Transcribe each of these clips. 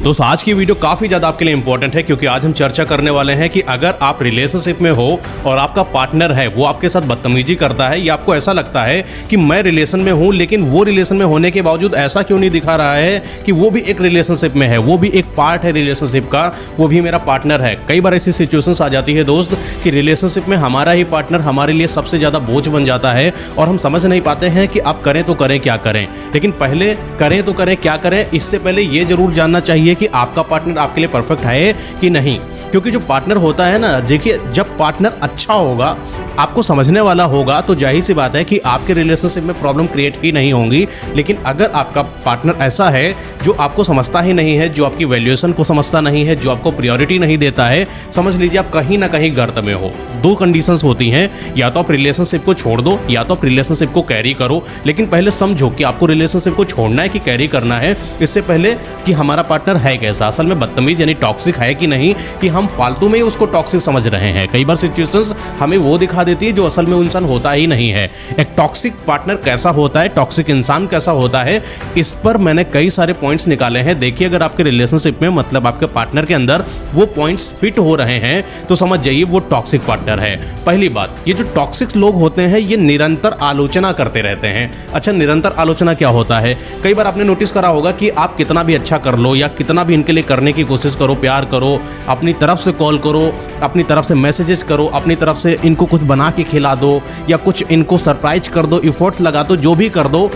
दोस्तों आज की वीडियो काफ़ी ज़्यादा आपके लिए इंपॉर्टेंट है क्योंकि आज हम चर्चा करने वाले हैं कि अगर आप रिलेशनशिप में हो और आपका पार्टनर है वो आपके साथ बदतमीजी करता है या आपको ऐसा लगता है कि मैं रिलेशन में हूं लेकिन वो रिलेशन में होने के बावजूद ऐसा क्यों नहीं दिखा रहा है कि वो भी एक रिलेशनशिप में है, वो भी एक पार्ट है रिलेशनशिप का, वो भी मेरा पार्टनर है। कई बार ऐसी सिचुएशंस आ जाती है दोस्त कि रिलेशनशिप में हमारा ही पार्टनर हमारे लिए सबसे ज़्यादा बोझ बन जाता है और हम समझ नहीं पाते हैं कि आप करें तो करें क्या करें। लेकिन पहले करें तो करें क्या करें, इससे पहले ये जरूर जानना चाहिए कि आपका पार्टनर आपके लिए परफेक्ट है कि नहीं। क्योंकि जो पार्टनर होता है ना, देखिए जब पार्टनर अच्छा होगा, आपको समझने वाला होगा, तो जाहिर सी बात है कि आपके रिलेशनशिप में प्रॉब्लम क्रिएट ही नहीं होंगी। लेकिन अगर आपका पार्टनर ऐसा है जो आपको समझता ही नहीं है, जो आपकी वैल्यूएशन को समझता नहीं है, जो आपको प्रायोरिटी नहीं देता है, समझ लीजिए आप कहीं ना कहीं गर्त में हो। दो कंडीशंस होती हैं, या तो आप रिलेशनशिप को छोड़ दो या तो आप रिलेशनशिप को कैरी करो। लेकिन पहले समझो कि आपको रिलेशनशिप को छोड़ना है कि कैरी करना है, इससे पहले कि हमारा पार्टनर है कैसा, असल में बदतमीज यानी टॉक्सिक है कि नहीं, कि हम फालतू में ही उसको टॉक्सिक समझ रहे हैं। कई बार सिचुएशंस हमें वो दिखा देती है जो असल में इंसान होता ही नहीं है। एक टॉक्सिक पार्टनर कैसा होता है, टॉक्सिक इंसान कैसा होता है, इस पर मैंने कई सारे पॉइंट्स निकाले हैं। देखिए अगर आपके रिलेशनशिप में मतलब आपके पार्टनर के अंदर वो पॉइंट्स फिट हो रहे हैं तो समझ जाइए वो टॉक्सिक पार्टनर है। पहली बात, ये जो टॉक्सिक लोग होते हैं ये निरंतर आलोचना करते रहते हैं। अच्छा, निरंतर आलोचना क्या होता है? कई बार आपने नोटिस करा होगा कि आप कितना भी अच्छा कर लो या कितना भी इनके लिए करने की कोशिश करो, प्यार करो, अपनी तरफ से कॉल करो, अपनी तरफ से मैसेजेस करो, अपनी तरफ से इनको कुछ बना के खिला दो या कुछ इनको सरप्राइज कर दो, इफोर्ट्स लगा दो, जो भी कर दो,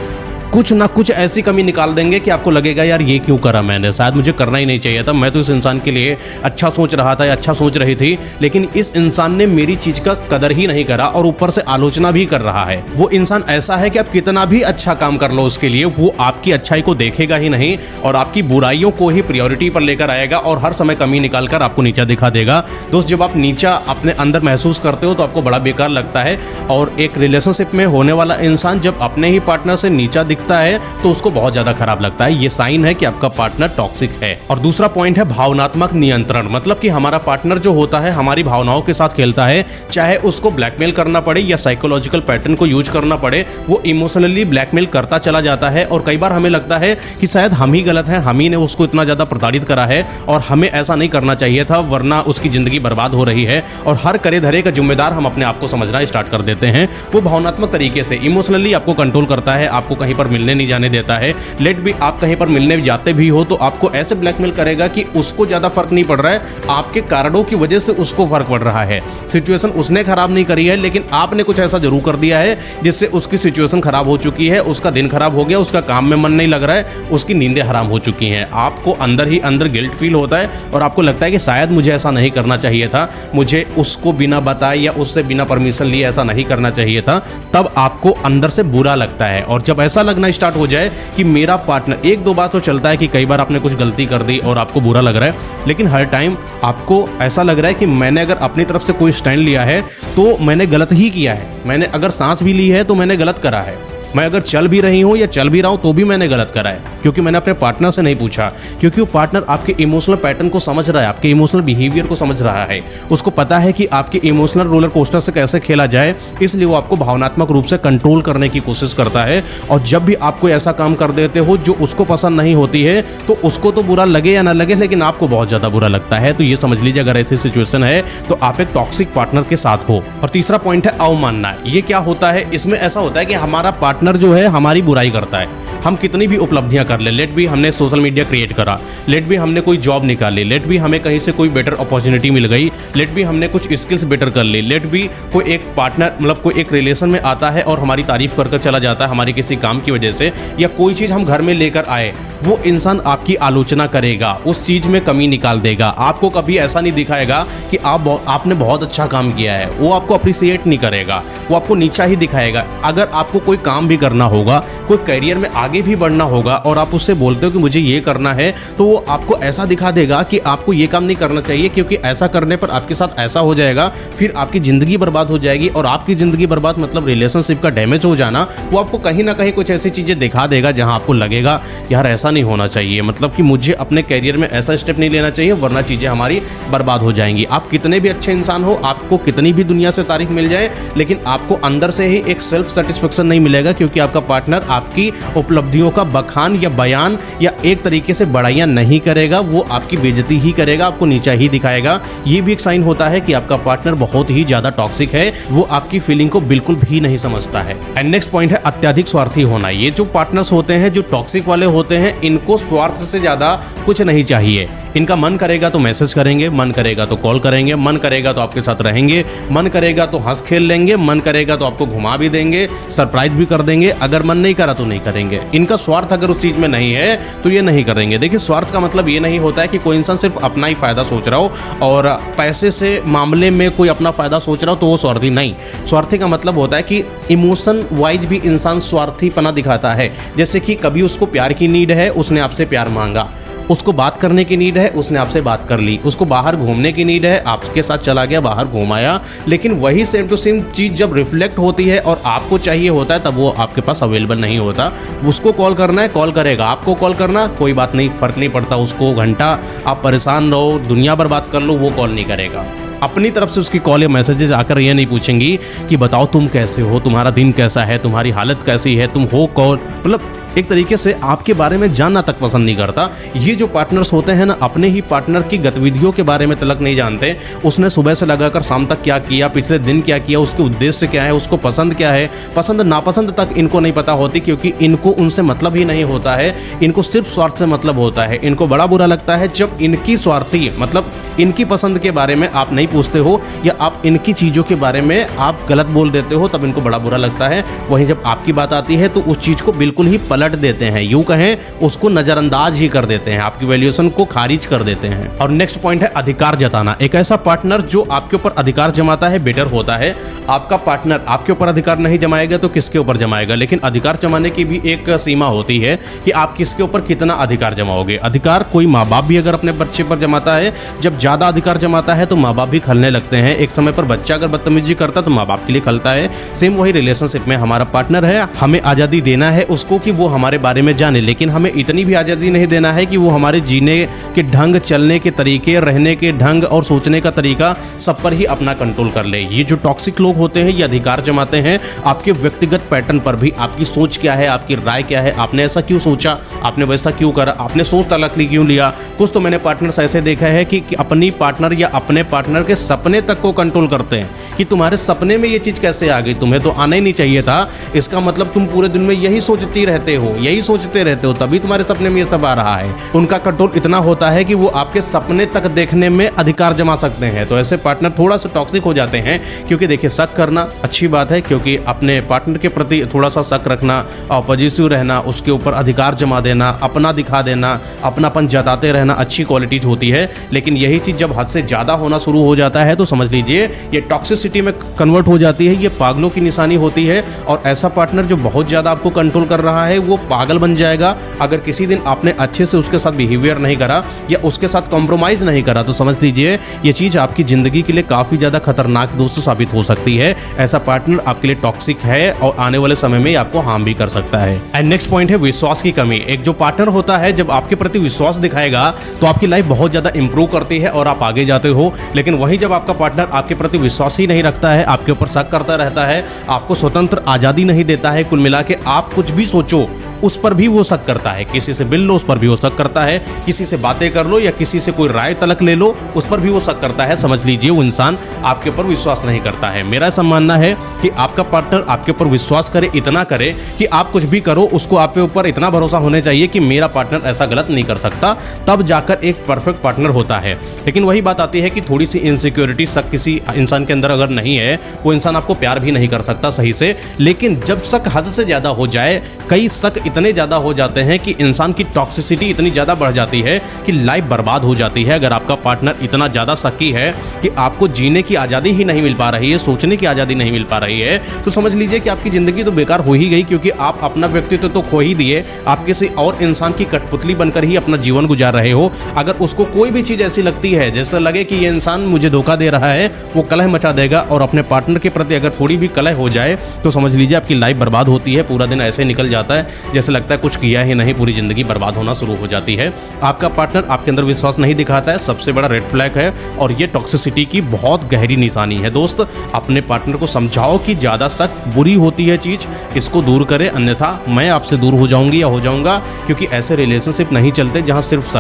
कुछ ना कुछ ऐसी कमी निकाल देंगे कि आपको लगेगा यार ये क्यों करा मैंने, शायद मुझे करना ही नहीं चाहिए था, मैं तो इस इंसान के लिए अच्छा सोच रहा था या अच्छा सोच रही थी, लेकिन इस इंसान ने मेरी चीज का कदर ही नहीं करा और ऊपर से आलोचना भी कर रहा है। वो इंसान ऐसा है कि आप कितना भी अच्छा काम कर लो उसके लिए, वो आपकी अच्छाई को देखेगा ही नहीं और आपकी बुराइयों को ही प्रायोरिटी पर लेकर आएगा और हर समय कमी निकाल कर आपको नीचा दिखा देगा। दोस्त, जब आप नीचा अपने अंदर महसूस करते हो तो आपको बड़ा बेकार लगता है और एक रिलेशनशिप में होने वाला इंसान जब अपने ही पार्टनर से नीचा दिखता है तो उसको बहुत ज्यादा खराब लगता है। ये साइन है कि आपका पार्टनर टॉक्सिक है। और दूसरा पॉइंट है भावनात्मक नियंत्रण, मतलब कि हमारा पार्टनर जो होता है हमारी भावनाओं के साथ खेलता है, चाहे उसको ब्लैकमेल करना पड़े या साइकोलॉजिकल पैटर्न को यूज करना पड़े, वो इमोशनली ब्लैकमेल करता चला जाता है। और कई बार हमें लगता है कि शायद हम ही गलत हैं, हम ही ने उसको इतना ज्यादा प्रताड़ित करा है और हमें ऐसा नहीं करना चाहिए था, वरना उसकी जिंदगी बर्बाद हो रही है। और हर करे धरे का जिम्मेदार हम अपने आप को समझना स्टार्ट कर देते हैं। वो भावनात्मक तरीके से इमोशनली आपको कंट्रोल करता है, आपको कहीं पर मिलने नहीं जाने देता है। लेट भी आप कहीं पर मिलने जाते भी हो तो आपको ऐसे ब्लैकमेल करेगा कि उसको ज्यादा फर्क नहीं पड़ रहा है, आपके कारणों की वजह से उसको फर्क पड़ रहा है। सिचुएशन उसने खराब नहीं करी है, लेकिन आपने कुछ ऐसा जरूर कर दिया है जिससे उसकी सिचुएशन खराब हो चुकी है, उसका दिन खराब हो गया, उसका काम में मन नहीं लग रहा है, उसकी नींदें हराम हो चुकी हैं। आपको अंदर ही अंदर गिल्ट फील होता है और आपको लगता है कि शायद मुझे ऐसा नहीं करना चाहिए था, मुझे उसको बिना बताए या उससे बिना परमिशन लिए ऐसा नहीं करना चाहिए था। तब आपको अंदर से बुरा लगता है और जब ऐसा लगना स्टार्ट हो जाए कि मेरा पार्टनर, एक दो बार तो चलता है कि कई बार आपने कुछ गलती कर दी और आपको बुरा लग रहा है, लेकिन हर टाइम आपको ऐसा लग रहा है कि मैंने अगर अपनी तरफ से कोई स्टैंड लिया है तो मैंने गलत ही किया है, मैंने अगर सांस भी ली है तो मैंने गलत करा है, मैं अगर चल भी रही हूं या चल भी रहा हूं तो भी मैंने गलत करा है, क्योंकि मैंने अपने पार्टनर से नहीं पूछा। क्योंकि वो पार्टनर आपके इमोशनल पैटर्न को समझ रहा है, आपके इमोशनल बिहेवियर को समझ रहा है, उसको पता है कि आपके इमोशनल रोलर कोस्टर से कैसे खेला जाए, इसलिए वो आपको भावनात्मक रूप से कंट्रोल करने की कोशिश करता है। और जब भी आप कोई ऐसा काम कर देते हो जो उसको पसंद नहीं होती है तो उसको तो बुरा लगे या ना लगे, लेकिन आपको बहुत ज्यादा बुरा लगता है। तो ये समझ लीजिए अगर ऐसी सिचुएशन है तो आप एक टॉक्सिक पार्टनर के साथ हो। और तीसरा पॉइंट है अवमानना। ये क्या होता है? इसमें ऐसा होता है कि हमारा पार्टनर जो है हमारी बुराई करता है। हम कितनी भी उपलब्धियां कर ले, लेट भी हमने सोशल मीडिया क्रिएट करा, लेट भी हमने कोई जॉब निकाली, लेट भी हमें कहीं से कोई बेटर अपॉर्चुनिटी मिल गई, लेट भी हमने कुछ स्किल्स बेटर कर ली, लेट भी कोई एक पार्टनर मतलब कोई एक रिलेशन में आता है और हमारी तारीफ कर चला जाता है हमारी किसी काम की वजह से, या कोई चीज़ हम घर में लेकर आए, वो इंसान आपकी आलोचना करेगा, उस चीज़ में कमी निकाल देगा, आपको कभी ऐसा नहीं दिखाएगा कि आपने बहुत अच्छा काम किया है, वो आपको अप्रिसिएट नहीं करेगा, वो आपको नीचा ही दिखाएगा। अगर आपको कोई काम भी करना होगा, कोई करियर में आगे भी बढ़ना होगा और आप उससे बोलते हो कि मुझे ये करना है, तो वो आपको ऐसा दिखा देगा कि आपको ये काम नहीं करना चाहिए क्योंकि ऐसा करने पर आपके साथ ऐसा हो जाएगा, फिर आपकी ज़िंदगी बर्बाद हो जाएगी। और आपकी ज़िंदगी बर्बाद मतलब रिलेशनशिप का डैमेज हो जाना। वो आपको कहीं ना कहीं कुछ ऐसी चीज़ें दिखा देगा जहां आपको लगेगा यार ऐसा नहीं होना चाहिए, मतलब कि मुझे अपने करियर में ऐसा स्टेप नहीं लेना चाहिए वरना चीज़ें हमारी बर्बाद हो जाएंगी। आप कितने भी अच्छे इंसान हो, आपको कितनी भी दुनिया से तारीफ मिल जाए, लेकिन आपको अंदर से ही एक सेल्फ सेटिस्फेक्शन नहीं मिलेगा क्योंकि आपका पार्टनर आपकी उपलब्धियों का बखान या बयान या एक तरीके से बड़ाइयाँ नहीं करेगा, वो आपकी बेइज्जती ही करेगा, आपको नीचा ही दिखाएगा। ये भी एक साइन होता है कि आपका पार्टनर बहुत ही ज़्यादा टॉक्सिक है, वो आपकी फीलिंग को बिल्कुल भी नहीं समझता है। एंड नेक्स्ट पॉइंट है अत्यधिक स्वार्थी होना। ये जो पार्टनर्स होते हैं, जो टॉक्सिक वाले होते हैं, इनको स्वार्थ से ज़्यादा कुछ नहीं चाहिए। इनका मन करेगा तो मैसेज करेंगे, मन करेगा तो कॉल करेंगे, मन करेगा तो आपके साथ रहेंगे, मन करेगा तो हंस खेल लेंगे, मन करेगा तो आपको घुमा भी देंगे, सरप्राइज भी कर देंगे। अगर मन नहीं करा तो नहीं करेंगे। इनका स्वार्थ अगर उस चीज़ में नहीं है तो ये नहीं करेंगे। देखिए, स्वार्थ का मतलब ये नहीं होता है कि कोई इंसान सिर्फ अपना ही फायदा सोच रहा हो और पैसे से मामले में कोई अपना फायदा सोच रहा हो तो वो स्वार्थी नहीं। स्वार्थी का मतलब होता है कि इमोशन वाइज भी इंसान स्वार्थीपना दिखाता है। जैसे कि कभी उसको प्यार की नीड है, उसने आपसे प्यार मांगा, उसको बात करने की नीड है, उसने आपसे बात कर ली, उसको बाहर घूमने की नीड है, आपके साथ चला गया, बाहर घुमाया। लेकिन वही सेम टू सेम चीज़ जब रिफ्लेक्ट होती है और आपको चाहिए होता है तब वो आपके पास अवेलेबल नहीं होता। उसको कॉल करना है, कॉल करेगा, आपको कॉल करना कोई बात नहीं, फ़र्क नहीं पड़ता उसको। घंटा आप परेशान रहो, दुनिया भर बात कर लो, वो कॉल नहीं करेगा। अपनी तरफ से उसकी कॉल या मैसेजेस आकर ये नहीं पूछेंगी कि बताओ तुम कैसे हो, तुम्हारा दिन कैसा है, तुम्हारी हालत कैसी है, तुम हो कौन। मतलब एक तरीके से आपके बारे में जानना तक पसंद नहीं करता। ये जो पार्टनर्स होते हैं ना, अपने ही पार्टनर की गतिविधियों के बारे में तलक नहीं जानते। उसने सुबह से लगाकर शाम तक क्या किया, पिछले दिन क्या किया, उसके उद्देश्य क्या है, उसको पसंद क्या है, पसंद नापसंद तक इनको नहीं पता होती, क्योंकि इनको उनसे मतलब ही नहीं होता है। इनको सिर्फ स्वार्थ से मतलब होता है। इनको बड़ा बुरा लगता है जब इनकी स्वार्थी मतलब इनकी पसंद के बारे में आप नहीं पूछते हो या आप इनकी चीज़ों के बारे में आप गलत बोल देते हो, तब इनको बड़ा बुरा लगता है। वहीं जब आपकी बात आती है तो उस चीज़ को बिल्कुल ही पलट देते हैं, यूं कहें उसको नजरअंदाज ही कर देते हैं, आपकी वैल्यूएशन को खारिज कर देते हैं। और नेक्स्ट पॉइंट है अधिकार जताना। एक ऐसा पार्टनर जो आपके ऊपर अधिकार जमाता है बेटर होता है। आपका पार्टनर आपके ऊपर अधिकार नहीं जमाएगा तो किसके ऊपर जमाएगा। लेकिन अधिकार जमाने की भी एक सीमा होती है कि आप किसके ऊपर कितना अधिकार जमाओगे। अधिकार कोई माँ बाप भी अगर अपने बच्चे पर जमाता है, जब ज़्यादा अधिकार जमाता है तो माँ बाप भी खलने लगते हैं। एक समय पर बच्चा अगर बदतमीजी करता तो माँ बाप के लिए खलता है। सेम वही रिलेशनशिप में हमारा पार्टनर है, हमें आज़ादी देना है उसको कि वो हमारे बारे में जाने, लेकिन हमें इतनी भी आज़ादी नहीं देना है कि वो हमारे जीने के ढंग, चलने के तरीके, रहने के ढंग और सोचने का तरीका सब पर ही अपना कंट्रोल कर ले। ये जो टॉक्सिक लोग होते हैं ये अधिकार जमाते हैं आपके व्यक्तिगत पैटर्न पर भी। आपकी सोच क्या है, आपकी राय क्या है, आपने ऐसा क्यों सोचा, आपने वैसा क्यों करा, आपने सोच तलाक क्यों लिया। कुछ तो मैंने पार्टनर्स ऐसे देखा है कि अपनी पार्टनर या अपने पार्टनर के सपने तक को कंट्रोल करते हैं कि तुम्हारे सपने में ये चीज़ कैसे आ गई, तुम्हें तो आना ही नहीं चाहिए था, इसका मतलब तुम पूरे दिन में यही सोचती रहते हो, यही सोचते रहते हो, तभी तुम्हारे सपने में ये सब आ रहा है। उनका कंट्रोल इतना होता है कि वो आपके सपने तक देखने में अधिकार जमा सकते हैं। तो ऐसे पार्टनर थोड़ा सा टॉक्सिक हो जाते हैं, क्योंकि देखिए शक करना अच्छी बात है, क्योंकि अपने पार्टनर के प्रति थोड़ा सा शक रखना और पॉजिटिव रहना, उसके ऊपर अधिकार जमा देना, अपना दिखा देना, अपनापन जताते रहना अच्छी क्वालिटीज होती है। लेकिन यही चीज़ जब हद से ज़्यादा होना शुरू हो जाता है तो समझ लीजिए ये टॉक्सिसिटी में कन्वर्ट हो जाती है, ये पागलों की निशानी होती है। और ऐसा पार्टनर जो बहुत ज़्यादा आपको कंट्रोल कर रहा है वो पागल बन जाएगा। अगर किसी दिन आपने अच्छे से उसके साथ बिहेवियर नहीं करा या उसके साथ कॉम्प्रोमाइज़ नहीं करा तो समझ लीजिए ये चीज़ आपकी ज़िंदगी के लिए काफ़ी ज़्यादा खतरनाक दोस्त साबित हो सकती है। ऐसा पार्टनर आपके लिए टॉक्सिक है और आने वाले समय में आपको हार्म भी कर सकता है। एंड नेक्स्ट पॉइंट है विश्वास की कमी। एक जो पार्टनर होता है जब आपके प्रति विश्वास दिखाएगा तो आपकी लाइफ बहुत ज़्यादा इंप्रूव करती है और आप आगे जाते हो। लेकिन वही जब आपका पार्टनर आपके प्रति विश्वास ही नहीं रखता है, आपके ऊपर शक करता रहता है, आपको स्वतंत्र आज़ादी नहीं देता है, कुल मिला के आप कुछ भी सोचो उस पर भी वो शक करता है, किसी से मिल लो उस पर भी वो शक करता है, किसी से बातें कर लो या किसी से कोई राय तलक ले लो उस पर भी वो शक करता है, समझ लीजिए वो इंसान आपके ऊपर विश्वास नहीं करता है। मेरा ऐसा मानना है कि आपका पार्टनर आपके ऊपर विश्वास करे, इतना करे कि आप कुछ भी करो उसको आपके ऊपर इतना भरोसा होना चाहिए कि मेरा पार्टनर ऐसा गलत नहीं कर सकता, तब जाकर एक परफेक्ट पार्टनर होता है। लेकिन वही बात आती है कि थोड़ी सी इनसिक्योरिटी शक किसी इंसान के अंदर अगर नहीं है, वो इंसान आपको प्यार भी नहीं कर सकता सही से। लेकिन जब शक हद से ज़्यादा हो जाए, कई शक इतने ज़्यादा हो जाते हैं कि इंसान की टॉक्सिसिटी इतनी ज़्यादा बढ़ जाती है कि लाइफ बर्बाद हो जाती है। अगर आपका पार्टनर इतना ज़्यादा शकी है कि आपको जीने की आज़ादी ही नहीं मिल पा रही है, सोचने की आज़ादी नहीं मिल पा रही है, तो समझ लीजिए कि आपकी ज़िंदगी तो बेकार हो ही गई, क्योंकि आप अपना व्यक्तित्व तो खो ही दिए, आप किसी और इंसान की कठपुतली बनकर ही अपना जीवन गुजार रहे हो। अगर उसको कोई भी चीज़ ऐसी लगती है जैसे लगे कि ये इंसान मुझे धोखा दे रहा है, वो कलह मचा देगा। और अपने पार्टनर के प्रति अगर थोड़ी भी कलह हो जाए तो समझ लीजिए आपकी लाइफ बर्बाद होती है, पूरा दिन ऐसे निकल जाता है। जैसे लगता है कुछ किया ही नहीं, पूरी जिंदगी बर्बाद होना शुरू हो जाती है। आपका पार्टनर आपके अंदर विश्वास नहीं दिखाता है, सबसे बड़ा रेड फ्लैग है और ये टॉक्सिसिटी की बहुत गहरी निशानी है। दोस्त, अपने पार्टनर को समझाओ कि ज़्यादा शक बुरी होती है चीज़, इसको दूर करें, अन्यथा मैं आपसे दूर हो जाऊंगी या हो जाऊंगा, क्योंकि ऐसे रिलेशनशिप नहीं चलते जहां सिर्फ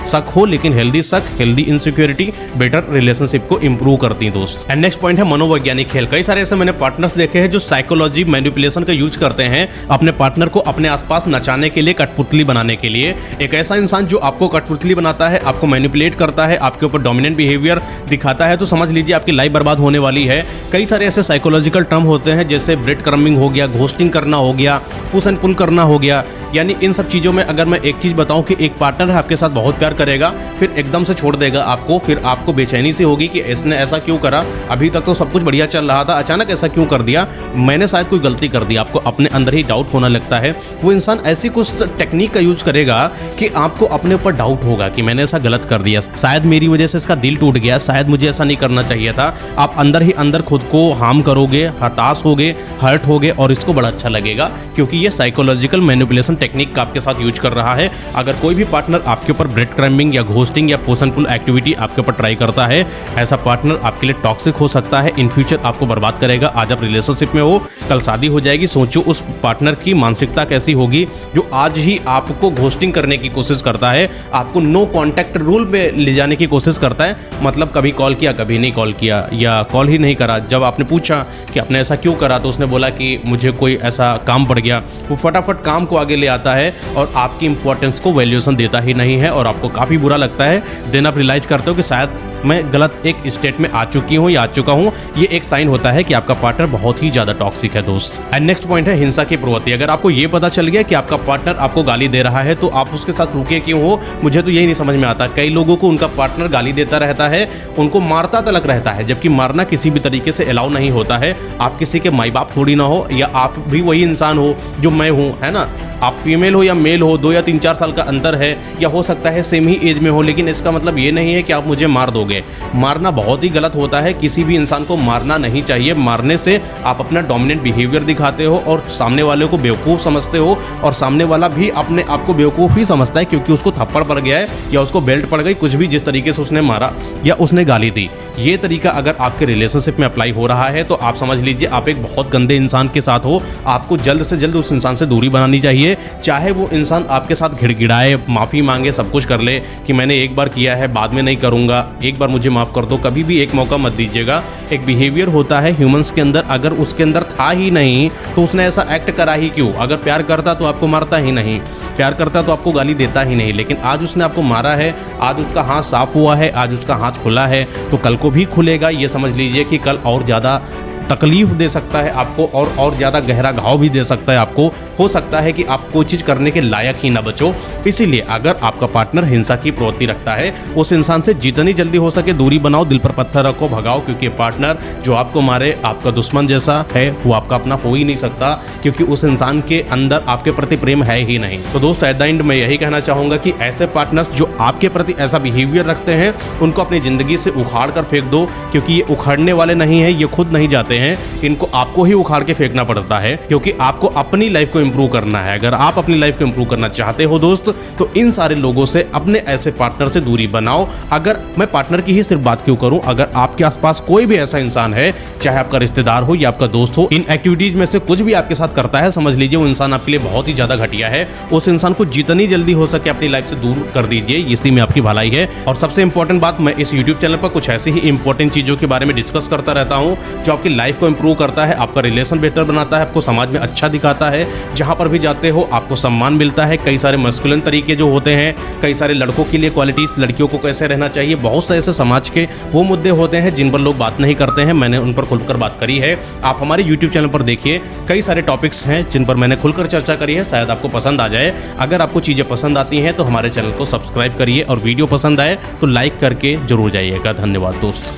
शक हो लेकिन हेल्दी शक, हेल्दी इनसिक्योरिटी बेटर रिलेशनशिप को इंप्रूव करती है दोस्त। एंड नेक्स्ट पॉइंट है मनोवैज्ञानिक खेल। कई सारे ऐसे मैंने पार्टनर्स देखे हैं जो साइकोलॉजी मैनिपुलेशन का यूज करते हैं अपने पार्टनर को अपने आसपास नचाने के लिए, कठपुतली बनाने के लिए। एक ऐसा इंसान जो आपको कठपुतली बनाता है, आपको मैनिपुलेट करता है, आपके ऊपर डोमिनेंट बिहेवियर दिखाता है, तो समझ लीजिए आपकी लाइफ बर्बाद होने वाली है। कई सारे ऐसे साइकोलॉजिकल टर्म होते हैं जैसे ब्रेड क्रम्बिंग हो गया, घोस्टिंग करना हो गया, पुश एंड पुल करना हो गया। यानी इन सब चीज़ों में अगर मैं एक चीज़ बताऊं कि एक पार्टनर है आपके साथ बहुत प्यार करेगा, फिर एकदम से छोड़ देगा आपको, फिर आपको बेचैनी सी होगी कि इसने ऐसा क्यों करा, अभी तक तो सब कुछ बढ़िया चल रहा था, अचानक ऐसा क्यों कर दिया, मैंने शायद कोई गलती कर दी। आपको अपने अंदर ही डाउट होने लगता है। वो इंसान ऐसी कुछ टेक्निक का यूज करेगा कि आपको अपने ऊपर डाउट होगा कि मैंने ऐसा गलत कर दिया, शायद मेरी वजह से इसका दिल टूट गया, शायद मुझे ऐसा नहीं करना चाहिए था। आप अंदर ही अंदर खुद को हार्म करोगे, हताश होगे, हर्ट होगे और इसको बड़ा अच्छा लगेगा, क्योंकि ये साइकोलॉजिकल मैनिपुलेशन टेक्निक का आपके साथ यूज कर रहा है। अगर कोई भी पार्टनर आपके ऊपर ब्रेड क्रम्बिंग या घोस्टिंग या पुश एंड पुल एक्टिविटी आपके ऊपर ट्राई करता है, ऐसा पार्टनर आपके लिए टॉक्सिक हो सकता है, इन फ्यूचर आपको बर्बाद करेगा। आज आप रिलेशनशिप में हो, कल शादी हो जाएगी, सोचो उस पार्टनर की मानसिकता कैसी होगी जो आज ही आपको घोस्टिंग करने की कोशिश करता है, आपको नो कॉन्टैक्ट रूल पे ले जाने की कोशिश करता है। मतलब कभी कॉल किया, कभी नहीं कॉल किया, या कॉल ही नहीं करा। जब आपने पूछा कि आपने ऐसा क्यों करा तो उसने बोला कि मुझे कोई ऐसा काम पड़ गया। वो फटाफट काम को आगे ले आता है और आपकी इंपॉर्टेंस को वैल्यूएशन देता ही नहीं है और आपको काफ़ी बुरा लगता है। देन आप रियलाइज करते हो कि शायद मैं गलत एक स्टेट में आ चुकी हूँ या आ चुका हूँ। ये एक साइन होता है कि आपका पार्टनर बहुत ही ज्यादा टॉक्सिक है दोस्त। एंड नेक्स्ट पॉइंट है हिंसा की प्रवृत्ति। अगर आपको ये पता चल गया कि आपका पार्टनर आपको गाली दे रहा है तो आप उसके साथ रुके क्यों हो, मुझे तो यही नहीं समझ में आता। कई लोगों को उनका पार्टनर गाली देता रहता है, उनको मारता तलक रहता है, जबकि मारना किसी भी तरीके से अलाउ नहीं होता है। आप किसी के माई बाप थोड़ी ना हो, या आप भी वही इंसान हो जो मैं हूँ, है ना। आप फीमेल हो या मेल हो, 2 या 3-4 साल का अंतर है, या हो सकता है सेम ही एज में हो, लेकिन इसका मतलब ये नहीं है कि आप मुझे मार दोगे। मारना बहुत ही गलत होता है, किसी भी इंसान को मारना नहीं चाहिए। मारने से आप अपना डोमिनेंट बिहेवियर दिखाते हो और सामने वाले को बेवकूफ़ समझते हो, और सामने वाला भी अपने आप को बेवकूफ़ ही समझता है क्योंकि उसको थप्पड़ पड़ गया है या उसको बेल्ट पड़ गई, कुछ भी जिस तरीके से उसने मारा या उसने गाली दी। ये तरीका अगर आपके रिलेशनशिप में अप्लाई हो रहा है तो आप समझ लीजिए आप एक बहुत गंदे इंसान के साथ हो। आपको जल्द से जल्द उस इंसान से दूरी बनानी चाहिए। चाहे वो इंसान आपके साथ घिड़घिड़ाए, माफ़ी मांगे, सब कुछ कर ले कि मैंने एक बार किया है, बाद में नहीं करूँगा, एक बार मुझे माफ़ कर दो, कभी भी एक मौका मत दीजिएगा। एक बिहेवियर होता है ह्यूमंस के अंदर, अगर उसके अंदर था ही नहीं तो उसने ऐसा एक्ट करा ही क्यों। अगर प्यार करता तो आपको मारता ही नहीं, प्यार करता तो आपको गाली देता ही नहीं। लेकिन आज उसने आपको मारा है, आज उसका हाथ साफ हुआ है, आज उसका हाथ खुला है, तो कल को भी खुलेगा। ये समझ लीजिए कि कल और ज़्यादा तकलीफ दे सकता है आपको और ज़्यादा गहरा घाव भी दे सकता है आपको। हो सकता है कि आप कोई चीज़ करने के लायक ही ना बचो। इसीलिए अगर आपका पार्टनर हिंसा की प्रवृत्ति रखता है, उस इंसान से जितनी जल्दी हो सके दूरी बनाओ, दिल पर पत्थर रखो, भगाओ, क्योंकि पार्टनर जो आपको मारे आपका दुश्मन जैसा है, वो आपका अपना हो ही नहीं सकता, क्योंकि उस इंसान के अंदर आपके प्रति प्रेम है ही नहीं। तो दोस्त, एट द एंड मैं यही कहना चाहूँगा कि ऐसे पार्टनर्स जो आपके प्रति ऐसा बिहेवियर रखते हैं उनको अपनी ज़िंदगी से उखाड़ कर फेंक दो, क्योंकि ये उखाड़ने वाले नहीं हैं, ये खुद नहीं जाते हैं, इनको आपको ही उखाड़ के फेंकना पड़ता है, क्योंकि आपको अपनी लाइफ को इंप्रूव करना है। अगर आप अपनी लाइफ को इंप्रूव करना चाहते हो दोस्त, तो इन सारे लोगों से, अपने ऐसे पार्टनर से दूरी बनाओ। अगर मैं पार्टनर की ही सिर्फ बात क्यों करूं, अगर आपके आसपास कोई भी ऐसा इंसान है, चाहे आपका रिश्तेदार हो या आपका दोस्त हो, इन एक्टिविटीज में से कुछ भी आपके साथ करता है, समझ लीजिए वो इंसान आपके लिए बहुत ही ज्यादा घटिया है। उस इंसान को जितनी जल्दी हो सके अपनी लाइफ से दूर कर दीजिए, इसी में आपकी भलाई है। और सबसे इंपॉर्टेंट बात, मैं इस यूट्यूब चैनल पर कुछ ऐसी ही इंपॉर्टेंट चीजों के बारे में डिस्कस करता रहता हूं जो आपकी लाइफ को इंप्रूव करता है, आपका रिलेशन बेटर बनाता है, आपको समाज में अच्छा दिखाता है। जहां पर भी जाते हो आपको सम्मान मिलता है। कई सारे मस्कुलिन तरीके जो होते हैं, कई सारे लड़कों के लिए क्वालिटीज, लड़कियों को कैसे रहना चाहिए, बहुत से ऐसे समाज के वो मुद्दे होते हैं जिन पर लोग बात नहीं करते हैं। मैंने उन पर खुलकर बात करी है। आप हमारे यूट्यूब चैनल पर देखिए, कई सारे टॉपिक्स हैं जिन पर मैंने खुलकर चर्चा करी है, शायद आपको पसंद आ जाए। अगर आपको चीज़ें पसंद आती हैं तो हमारे चैनल को सब्सक्राइब करिए, और वीडियो पसंद आए तो लाइक करके जरूर जाइएगा। धन्यवाद दोस्त।